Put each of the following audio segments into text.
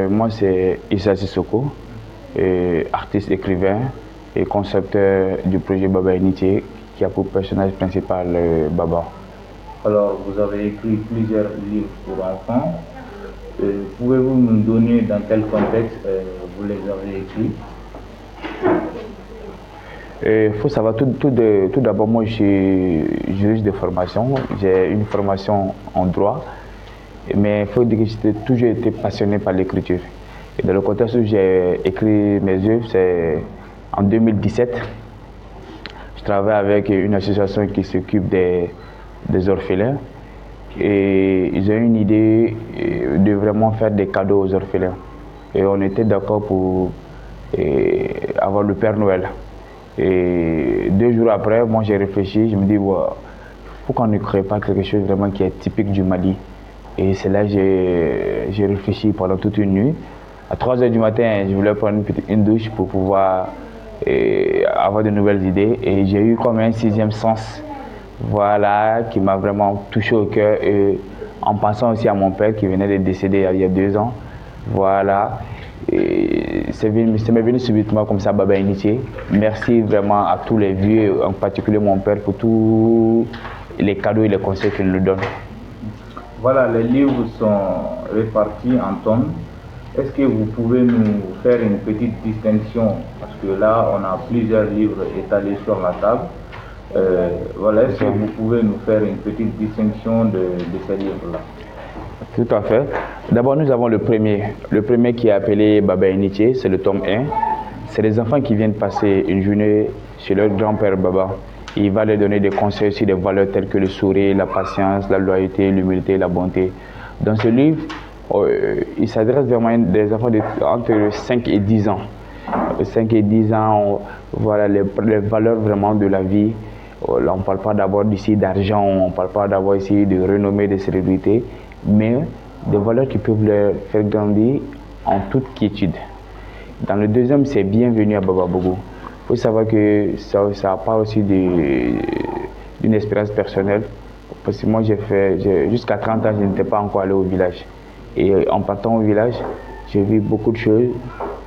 Moi, c'est Issa Sissoko, artiste, écrivain et concepteur du projet Baba Initié, qui a pour personnage principal Baba. Alors, vous avez écrit plusieurs livres pour enfants. Pouvez-vous nous donner dans quel contexte vous les avez écrits? Il faut savoir, tout d'abord, moi je suis juriste de formation, j'ai une formation en droit, mais il faut dire que j'ai toujours été passionné par l'écriture. Et dans le contexte où j'ai écrit mes œuvres, c'est en 2017. Je travaille avec une association qui s'occupe des orphelins et ils ont eu une idée de vraiment faire des cadeaux aux orphelins. Et on était d'accord pour avoir le Père Noël. Et 2 jours après, moi j'ai réfléchi, je me dis, pourquoi on ne crée pas quelque chose vraiment qui est typique du Mali? Et c'est là que j'ai réfléchi pendant toute une nuit. À 3 h du matin, je voulais prendre une douche pour pouvoir avoir de nouvelles idées. Et j'ai eu comme un 6e sens, voilà, qui m'a vraiment touché au cœur. Et en pensant aussi à mon père qui venait de décéder il y a 2 ans. Voilà. C'est m'est venu subitement comme ça, Baba Initié. Merci vraiment à tous les vieux, en particulier mon père, pour tous les cadeaux et les conseils qu'il nous donne. Voilà, les livres sont répartis en tomes. Est-ce que vous pouvez nous faire une petite distinction? Parce que là, on a plusieurs livres étalés sur la table. Voilà, est-ce que vous pouvez nous faire une petite distinction de ces livres-là? Tout à fait. D'abord, nous avons le premier qui est appelé Baba Initié, c'est le tome 1. C'est les enfants qui viennent passer une journée chez leur grand-père Baba. Il va leur donner des conseils sur des valeurs telles que le sourire, la patience, la loyauté, l'humilité, la bonté. Dans ce livre, il s'adresse vraiment à des enfants entre 5 et 10 ans. 5 et 10 ans, voilà les valeurs vraiment de la vie. Là, on ne parle pas d'abord ici d'argent, on ne parle pas d'abord ici de renommée, de célébrité, mais des valeurs qui peuvent leur faire grandir en toute quiétude. Dans le deuxième, c'est Bienvenue à Baba Bogo. Il faut savoir que ça part aussi d'une expérience personnelle. Parce que moi, jusqu'à 30 ans, je n'étais pas encore allé au village. Et en partant au village, j'ai vu beaucoup de choses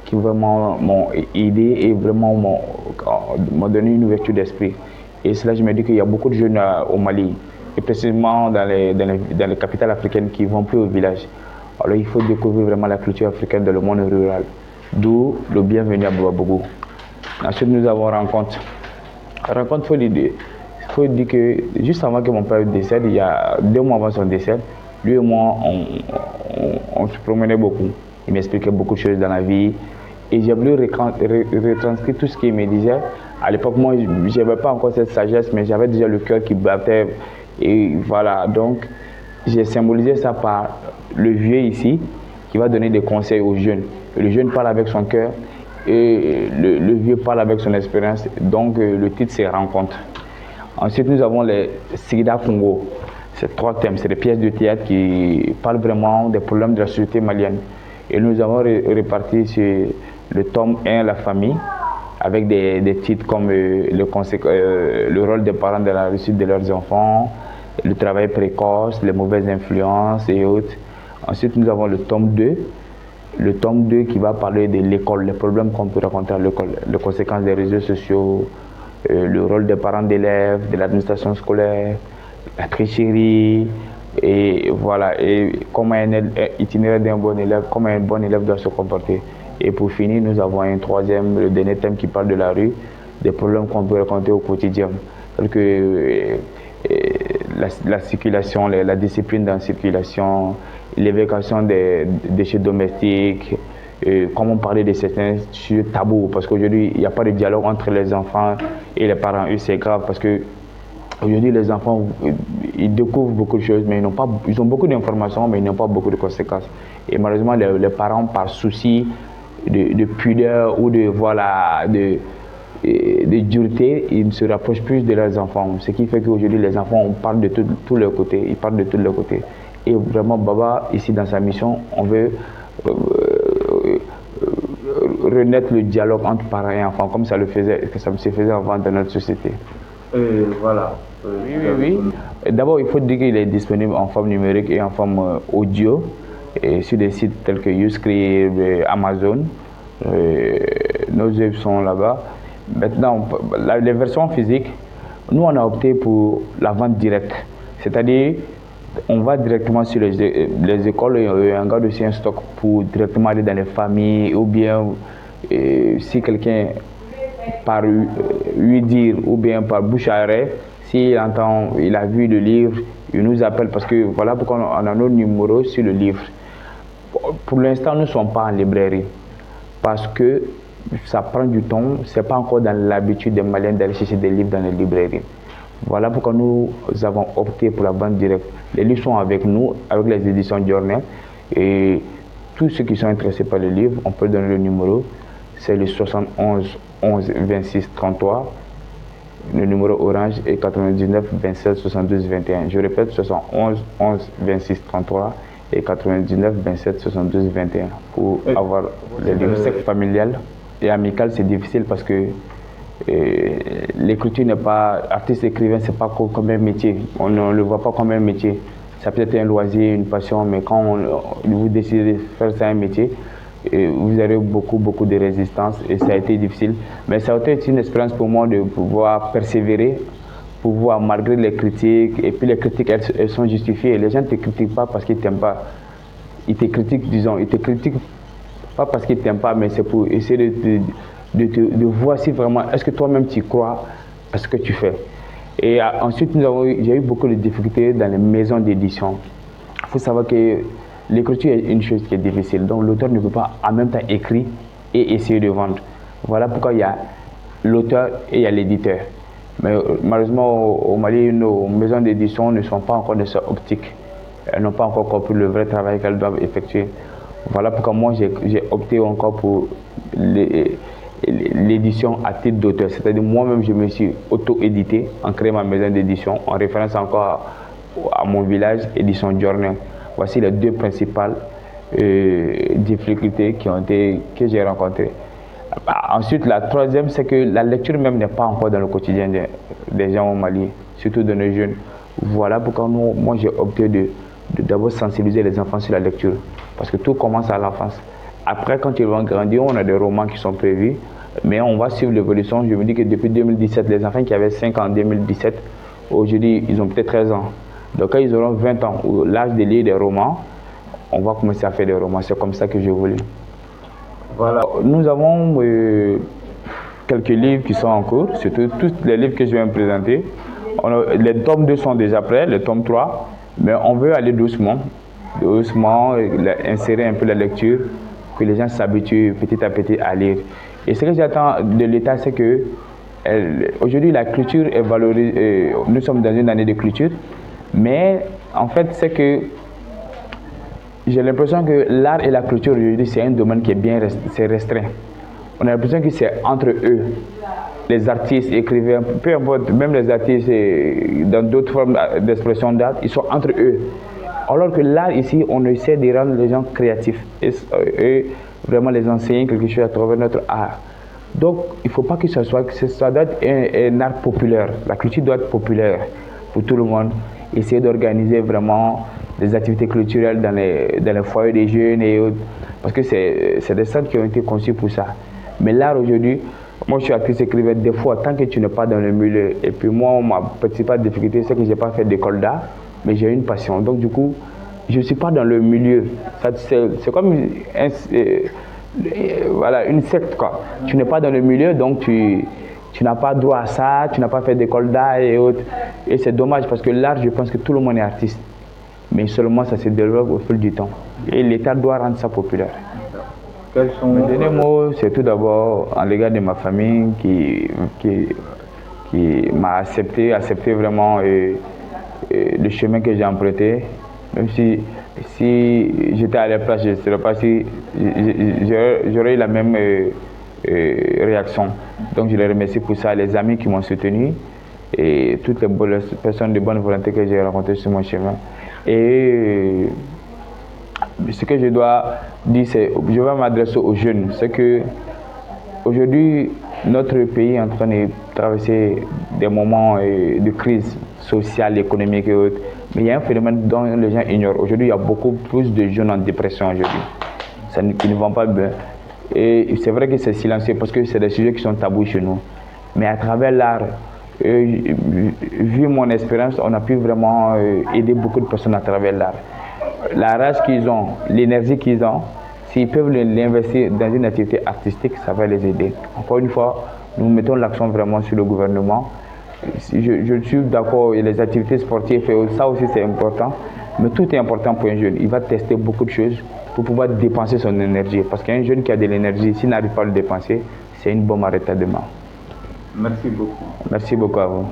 qui vraiment m'ont aidé et vraiment m'ont donné une ouverture d'esprit. Et cela, je me dis qu'il y a beaucoup de jeunes au Mali, et précisément dans les capitales africaines qui ne vont plus au village. Alors il faut découvrir vraiment la culture africaine dans le monde rural. D'où le Bienvenue à Baba Bogo. Ensuite, nous avons Rencontre. Rencontre, il faut dire que juste avant que mon père décède, il y a 2 mois avant son décès, lui et moi, on se promenait beaucoup. Il m'expliquait beaucoup de choses dans la vie. Et j'ai voulu retranscrire tout ce qu'il me disait. À l'époque, moi, je n'avais pas encore cette sagesse, mais j'avais déjà le cœur qui battait. Et voilà, donc, j'ai symbolisé ça par le vieux ici, qui va donner des conseils aux jeunes. Le jeune parle avec son cœur et le vieux parle avec son expérience. Donc, le titre, c'est Rencontre. Ensuite, nous avons les Sigida Congo. C'est 3 thèmes, c'est des pièces de théâtre qui parlent vraiment des problèmes de la société malienne. Et nous avons réparti sur le tome 1, La famille, avec des titres comme le rôle des parents dans la réussite de leurs enfants, le travail précoce, les mauvaises influences et autres. Ensuite, nous avons le tome 2 qui va parler de l'école, les problèmes qu'on peut rencontrer à l'école, les conséquences des réseaux sociaux, le rôle des parents d'élèves, de l'administration scolaire, la tricherie, et voilà, et comment un itinéraire d'un bon élève, comment un bon élève doit se comporter. Et pour finir, nous avons un 3e, le dernier thème qui parle de la rue, des problèmes qu'on peut rencontrer au quotidien, tels que la circulation, la discipline dans la circulation, l'évacuation des déchets domestiques, comment parler de certains sujets tabous, parce qu'aujourd'hui, il n'y a pas de dialogue entre les enfants et les parents. C'est grave parce que aujourd'hui, les enfants, ils découvrent beaucoup de choses, mais ils ont beaucoup d'informations, mais ils n'ont pas beaucoup de conséquences. Et malheureusement, les parents, par souci de pudeur ou de dureté, ils se rapprochent plus de leurs enfants. Ce qui fait qu'aujourd'hui, les enfants, on parle de tous leurs côtés, ils parlent de tous leurs côtés. Et vraiment, Baba, ici, dans sa mission, on veut renaître le dialogue entre parents et enfants, comme ça se faisait avant dans notre société. Voilà. Oui. D'abord, il faut dire qu'il est disponible en forme numérique et en forme audio. sur des sites tels que Uscript, Amazon. Nos œuvres sont là-bas. Maintenant, les versions physiques, nous on a opté pour la vente directe. C'est-à-dire, on va directement sur les écoles et on garde aussi un stock pour directement aller dans les familles ou bien si quelqu'un par lui dire ou bien par bouche à oreille, s'il entend, il a vu le livre, il nous appelle parce que voilà pourquoi on a nos numéros sur le livre. Pour l'instant, nous ne sommes pas en librairie parce que ça prend du temps, c'est pas encore dans l'habitude des Maliens d'aller chercher des livres dans les librairies. Voilà pourquoi nous avons opté pour la vente directe. Les livres sont avec nous, avec les éditions Journal. Et tous ceux qui sont intéressés par les livres, on peut donner le numéro. C'est le 71 11 26 33. Le numéro orange est 99 27 72 21. Je répète, 71 11 26 33 et 99 27 72 21 pour avoir les livres. C'est familial et amical, c'est difficile parce que l'écriture n'est pas, artiste écrivain, c'est pas comme un métier. On ne le voit pas comme un métier. Ça peut être un loisir, une passion, mais quand vous décidez de faire ça un métier, vous avez beaucoup de résistance et ça a été difficile. Mais ça a été une expérience pour moi de pouvoir persévérer, pouvoir malgré les critiques. Et puis les critiques, elles sont justifiées. Les gens ne te critiquent pas parce qu'ils ne t'aiment pas. Ils te critiquent, disons, ils te critiquent pas parce qu'ils ne t'aiment pas, mais c'est pour essayer de voir si vraiment, est-ce que toi-même tu crois à ce que tu fais. Et ensuite, j'ai eu beaucoup de difficultés dans les maisons d'édition. Il faut savoir que l'écriture est une chose qui est difficile, donc l'auteur ne peut pas en même temps écrire et essayer de vendre. Voilà pourquoi il y a l'auteur et il y a l'éditeur. Mais malheureusement, au Mali, nos maisons d'édition ne sont pas encore de cette optique. Elles n'ont pas encore compris le vrai travail qu'elles doivent effectuer. Voilà pourquoi moi j'ai opté encore pour l'édition à titre d'auteur. C'est-à-dire moi-même je me suis auto-édité en créant ma maison d'édition en référence encore à mon village, édition Journal. Voici les deux principales difficultés que j'ai rencontrées. Ensuite, la troisième, c'est que la lecture même n'est pas encore dans le quotidien des gens au Mali, surtout de nos jeunes. Voilà pourquoi moi j'ai opté de d'abord sensibiliser les enfants sur la lecture, parce que tout commence à l'enfance. Après, quand ils vont grandir, on a des romans qui sont prévus, mais on va suivre l'évolution. Je me dis que depuis 2017, les enfants qui avaient 5 ans en 2017, aujourd'hui, ils ont peut-être 13 ans. Donc quand ils auront 20 ans, ou l'âge de lire des romans, on va commencer à faire des romans. C'est comme ça que je voulais. Voilà. Nous avons quelques livres qui sont en cours, surtout tous les livres que je vais me présenter. Les tomes 2 sont déjà prêts, les tomes 3, mais on veut aller doucement, insérer un peu la lecture, que les gens s'habituent petit à petit à lire. Et ce que j'attends de l'État, c'est que aujourd'hui la culture est valorisée, nous sommes dans une année de culture, mais en fait c'est que j'ai l'impression que l'art et la culture aujourd'hui c'est un domaine qui est bien restreint. On a l'impression que c'est entre eux, les artistes, écrivains, peu importe, même les artistes dans d'autres formes d'expression d'art, ils sont entre eux. Alors que l'art ici, on essaie de rendre les gens créatifs et vraiment les enseigner quelque chose à travers notre art. Donc il ne faut pas que ça doit être un art populaire. La culture doit être populaire pour tout le monde. Essayer d'organiser vraiment des activités culturelles dans les foyers des jeunes et autres. Parce que c'est des centres qui ont été conçus pour ça. Mais l'art aujourd'hui, moi je suis artiste écrivain, des fois, tant que tu n'es pas dans le milieu, et puis moi, ma principale difficulté, c'est que je n'ai pas fait d'école d'art, mais j'ai une passion. Donc du coup, je ne suis pas dans le milieu. C'est comme voilà, une secte, quoi. Tu n'es pas dans le milieu, donc tu n'as pas droit à ça, tu n'as pas fait d'école d'art et autres. Et c'est dommage parce que l'art, je pense que tout le monde est artiste. Mais seulement ça se développe au fil du temps. Et l'État doit rendre ça populaire. Quels sont Mes derniers mots, c'est tout d'abord en l'égard de ma famille qui m'a accepté vraiment le chemin que j'ai emprunté. Même si j'étais à leur place, je ne sais pas si j'aurais eu la même réaction. Donc je les remercie pour ça, les amis qui m'ont soutenu et toutes les personnes de bonne volonté que j'ai rencontrées sur mon chemin. Et ce que je dois dire, c'est je vais m'adresser aux jeunes. C'est que aujourd'hui, notre pays est en train de traverser des moments de crise sociale, économique et autres. Mais il y a un phénomène dont les gens ignorent. Aujourd'hui, il y a beaucoup plus de jeunes en dépression aujourd'hui. Qui ne vont pas bien. Et c'est vrai que c'est silencieux parce que c'est des sujets qui sont tabous chez nous. Mais à travers l'art, vu mon expérience, on a pu vraiment aider beaucoup de personnes à travers l'art. La rage qu'ils ont, l'énergie qu'ils ont, s'ils peuvent l'investir dans une activité artistique, ça va les aider. Encore une fois, nous mettons l'accent vraiment sur le gouvernement. Je suis d'accord, les activités sportives, ça aussi c'est important. Mais tout est important pour un jeune. Il va tester beaucoup de choses pour pouvoir dépenser son énergie. Parce qu'un jeune qui a de l'énergie, s'il n'arrive pas à le dépenser, c'est une bombe à retardement. Merci beaucoup. Merci beaucoup à vous.